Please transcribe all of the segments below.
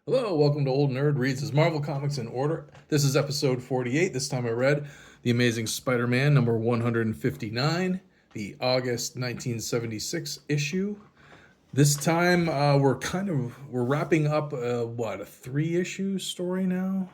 Hello, welcome to Old Nerd Reads his Marvel Comics in Order. This is episode 48. This time I read The Amazing Spider-Man number 159, the August 1976 issue. This time we're wrapping up a three-issue story now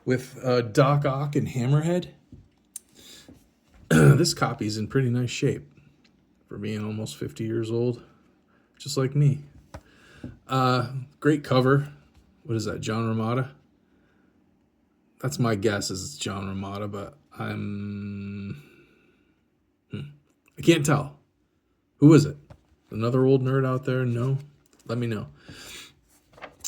with Doc Ock and Hammerhead. This copy's in pretty nice shape for being almost 50 years old, just like me. Great cover. What is that, John Romita? That's my guess, is it's John Romita, but I can't tell. Who is it? Another old nerd out there? No? Let me know.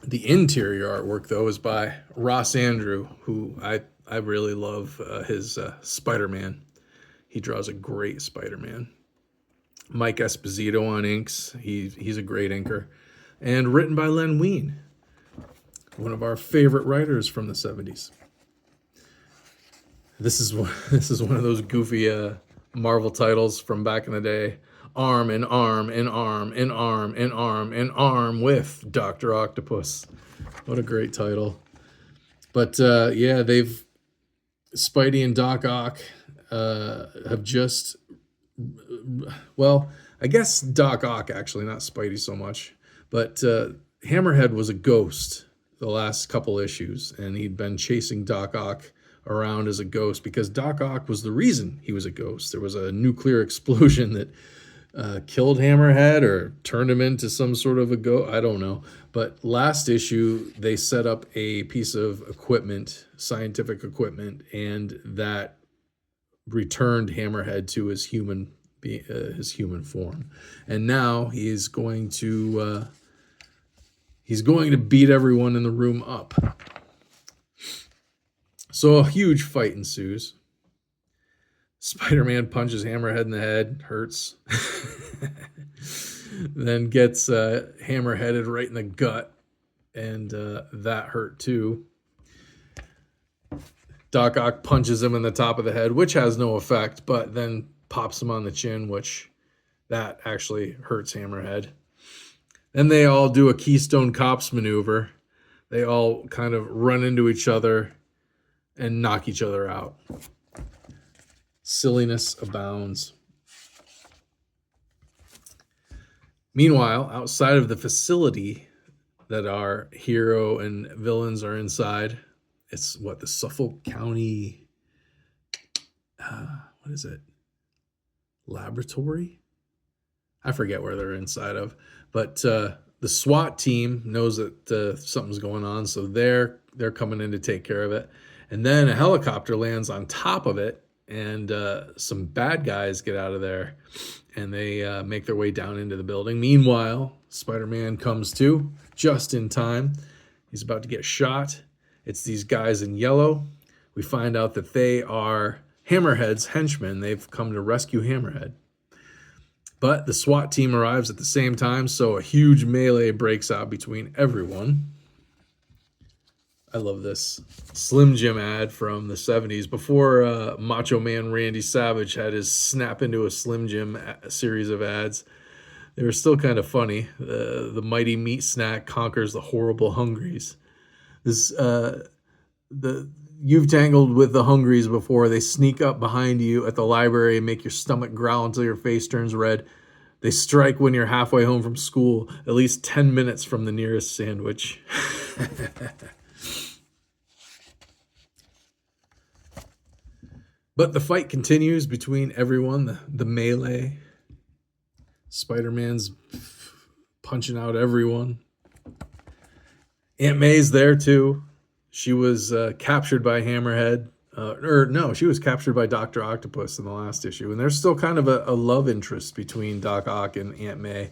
The interior artwork, though, is by Ross Andru, who I really love his Spider-Man. He draws a great Spider-Man. Mike Esposito on inks. He's a great inker. And written by Len Wein, one of our favorite writers from the 70s. This is one of those goofy Marvel titles from back in the day. Arm in arm in arm in arm in arm in arm with Dr. Octopus. What a great title. But yeah, Spidey and Doc Ock have just, well, I guess Doc Ock actually, not Spidey so much, but Hammerhead was a ghost the last couple issues, and he'd been chasing Doc Ock around as a ghost because Doc Ock was the reason he was a ghost. There was a nuclear explosion that killed Hammerhead or turned him into some sort of a ghost. I don't know. But last issue, they set up a piece of equipment, scientific equipment, and that returned Hammerhead to his human form. And now he's going to beat everyone in the room up. So a huge fight ensues. Spider-Man punches Hammerhead in the head, hurts. Then gets hammerheaded right in the gut, and that hurt too. Doc Ock punches him in the top of the head, which has no effect, but then pops him on the chin, which that actually hurts Hammerhead. Then they all do a Keystone Cops maneuver. They all kind of run into each other and knock each other out. Silliness abounds. Meanwhile, outside of the facility that our hero and villains are inside, it's the Suffolk County, what is it? Laboratory? I forget where they're inside of, but the SWAT team knows that something's going on, so they're coming in to take care of it. And then a helicopter lands on top of it, and some bad guys get out of there, and they make their way down into the building. Meanwhile, Spider-Man comes to just in time. He's about to get shot. It's these guys in yellow. We find out that they are Hammerhead's henchmen. They've come to rescue Hammerhead. But the SWAT team arrives at the same time, so a huge melee breaks out between everyone. I love this Slim Jim ad from the 70s, before Macho Man Randy Savage had his snap into a Slim Jim series of ads. They were still kind of funny. The mighty meat snack conquers the horrible hungries. You've tangled with the hungries before. They sneak up behind you at the library and make your stomach growl until your face turns red. They strike when you're halfway home from school, at least 10 minutes from the nearest sandwich. But the fight continues between everyone, the melee. Spider-Man's punching out everyone. Aunt May's there too. She was captured by Hammerhead. She was captured by Dr. Octopus in the last issue. And there's still kind of a love interest between Doc Ock and Aunt May.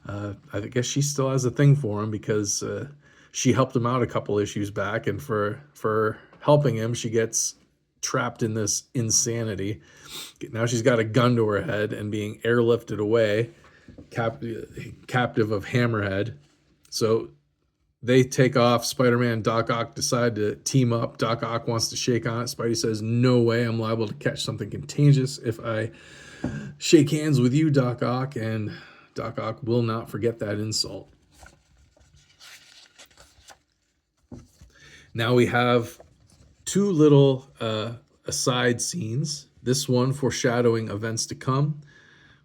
I guess she still has a thing for him because she helped him out a couple issues back. And for helping him, she gets trapped in this insanity. Now she's got a gun to her head and being airlifted away, captive of Hammerhead. So they take off. Spider-Man and Doc Ock decide to team up. Doc Ock wants to shake on it. Spidey says, no way, I'm liable to catch something contagious if I shake hands with you, Doc Ock. And Doc Ock will not forget that insult. Now we have two little aside scenes. This one foreshadowing events to come.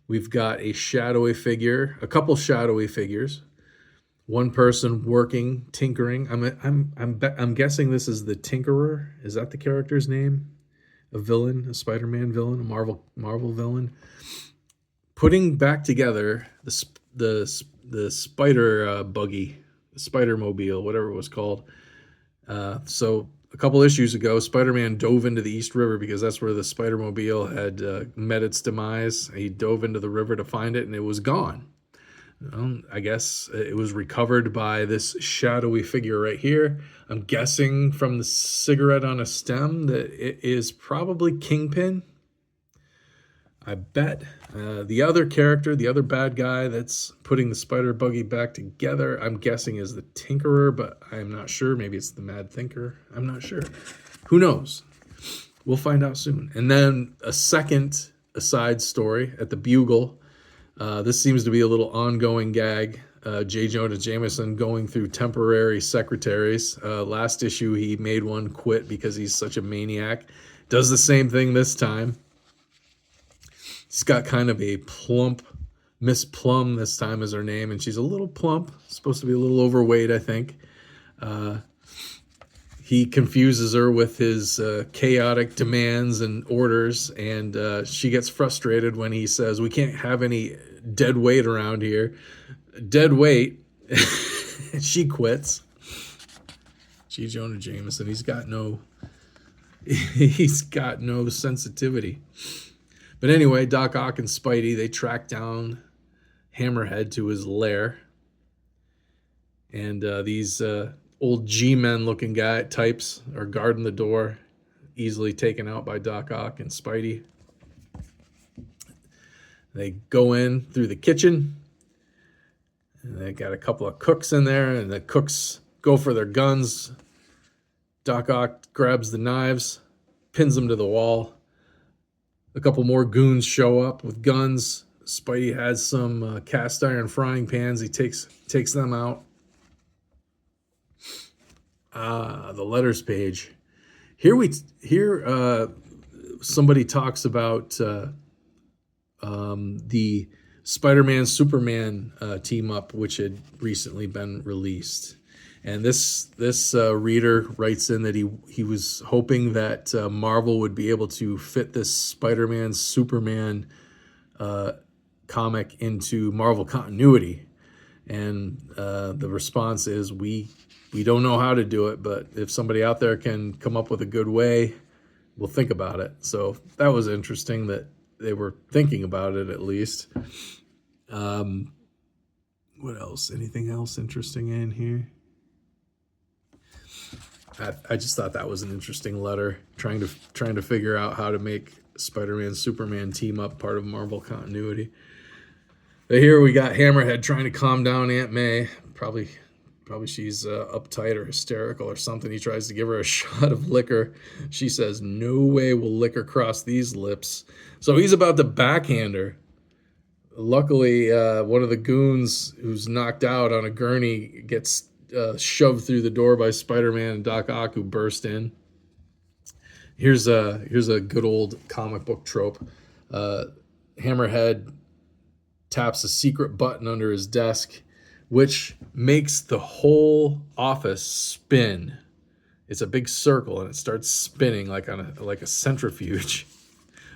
We've got a shadowy figure, a couple shadowy figures. One person working, tinkering. I'm guessing this is the Tinkerer. Is that the character's name? A villain, a Spider-Man villain, a Marvel villain, putting back together the spider buggy, the Spider Mobile, whatever it was called. So a couple issues ago, Spider-Man dove into the East River because that's where the Spider-Mobile had met its demise. He dove into the river to find it, and it was gone. I guess it was recovered by this shadowy figure right here. I'm guessing from the cigarette on a stem that it is probably Kingpin. I bet. The other character, the other bad guy that's putting the spider buggy back together, I'm guessing is the Tinkerer, but I'm not sure. Maybe it's the Mad Thinker. I'm not sure. Who knows? We'll find out soon. And then a second aside story at the Bugle. This seems to be a little ongoing gag. J. Jonah Jameson going through temporary secretaries. Last issue, he made one quit because he's such a maniac. Does the same thing this time. He's got kind of a plump, Miss Plum this time is her name, and she's a little plump, supposed to be a little overweight, I think. He confuses her with his chaotic demands and orders, and she gets frustrated when he says, "We can't have any dead weight around here." Dead weight. She quits. G. Jonah Jameson, he's got no sensitivity. But anyway, Doc Ock and Spidey, they track down Hammerhead to his lair. And these old G-men looking types are guarding the door, easily taken out by Doc Ock and Spidey. They go in through the kitchen, and they got a couple of cooks in there, and the cooks go for their guns. Doc Ock grabs the knives, pins them to the wall. A couple more goons show up with guns. Spidey has some cast iron frying pans. He takes them out. The letters page. Here somebody talks about the Spider-Man Superman team up, which had recently been released. And this reader writes in that he was hoping that Marvel would be able to fit this Spider-Man Superman comic into Marvel continuity. And the response is, we don't know how to do it, but if somebody out there can come up with a good way, we'll think about it. So that was interesting that they were thinking about it at least. What else? Anything else interesting in here? I just thought that was an interesting letter, trying to figure out how to make Spider-Man Superman team up part of Marvel continuity. But here we got Hammerhead trying to calm down Aunt May. Probably she's uptight or hysterical or something. He tries to give her a shot of liquor. She says, "No way will liquor cross these lips." So he's about to backhand her. Luckily, one of the goons who's knocked out on a gurney gets shoved through the door by Spider-Man and Doc Ock, who burst in. Here's a good old comic book trope. Hammerhead taps a secret button under his desk, which makes the whole office spin. It's a big circle, and it starts spinning like a centrifuge.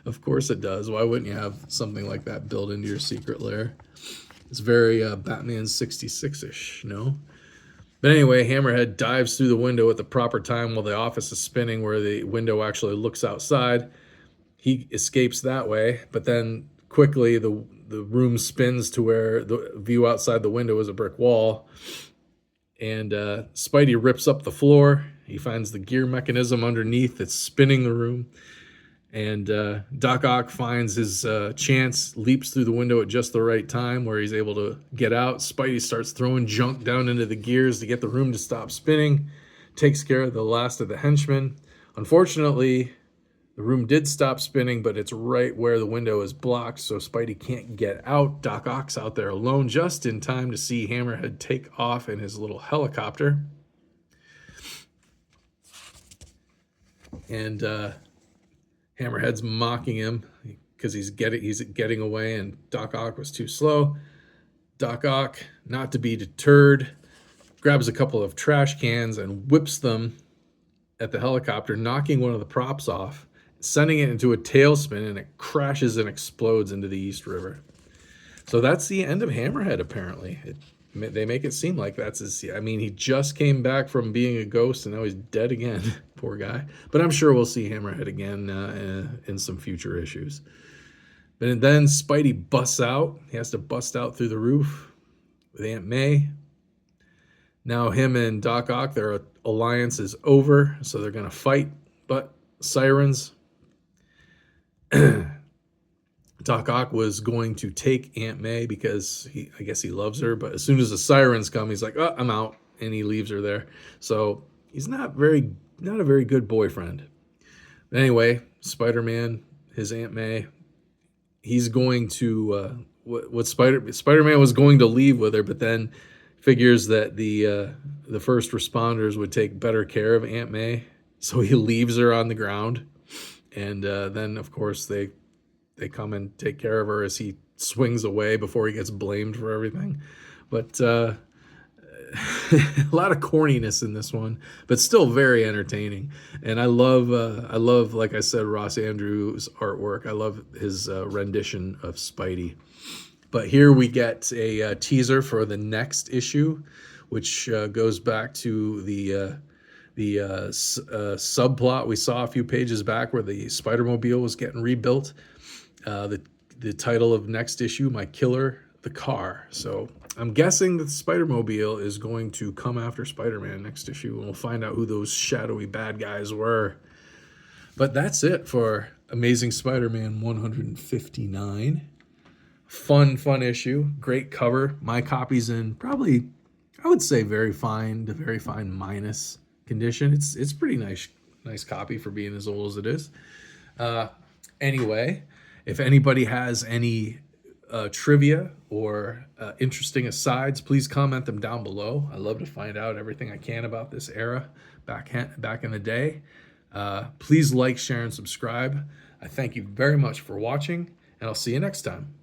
Of course it does. Why wouldn't you have something like that built into your secret lair? It's very Batman 66-ish, no? But anyway, Hammerhead dives through the window at the proper time while the office is spinning, where the window actually looks outside. He escapes that way, but then quickly the room spins to where the view outside the window is a brick wall. And Spidey rips up the floor. He finds the gear mechanism underneath that's spinning the room. And Doc Ock finds his chance, leaps through the window at just the right time where he's able to get out. Spidey starts throwing junk down into the gears to get the room to stop spinning, takes care of the last of the henchmen. Unfortunately, the room did stop spinning, but it's right where the window is blocked, so Spidey can't get out. Doc Ock's out there alone just in time to see Hammerhead take off in his little helicopter. and Hammerhead's mocking him because he's getting away, and Doc Ock was too slow. Doc Ock, not to be deterred, grabs a couple of trash cans and whips them at the helicopter, knocking one of the props off, sending it into a tailspin, and it crashes and explodes into the East River. So that's the end of Hammerhead, apparently. They make it seem like that's his... I mean, he just came back from being a ghost, and now he's dead again. Poor guy. But I'm sure we'll see Hammerhead again in some future issues. And then Spidey busts out. He has to bust out through the roof with Aunt May. Now him and Doc Ock, their alliance is over, so they're going to fight. But sirens... Doc Ock was going to take Aunt May because I guess he loves her, but as soon as the sirens come, he's like, "Oh, I'm out," and he leaves her there. So he's not a very good boyfriend. But anyway, Spider-Man, his Aunt May, he's going to what Spider-Man was going to leave with her, but then figures that the first responders would take better care of Aunt May, so he leaves her on the ground, and then of course they come and take care of her as he swings away before he gets blamed for everything. But a lot of corniness in this one, but still very entertaining. And I love, like I said, Ross Andru's artwork. I love his rendition of Spidey. But here we get a teaser for the next issue, which goes back to the subplot we saw a few pages back where the Spider-Mobile was getting rebuilt. The title of next issue, My Killer, the Car. So I'm guessing that the Spider-Mobile is going to come after Spider-Man next issue, and we'll find out who those shadowy bad guys were. But that's it for Amazing Spider-Man 159. Fun issue. Great cover. My copy's in probably, I would say, very fine to very fine minus condition. It's pretty nice copy for being as old as it is. Anyway, if anybody has any trivia or interesting asides, please comment them down below. I love to find out everything I can about this era back in the day. Please like, share, and subscribe. I thank you very much for watching, and I'll see you next time.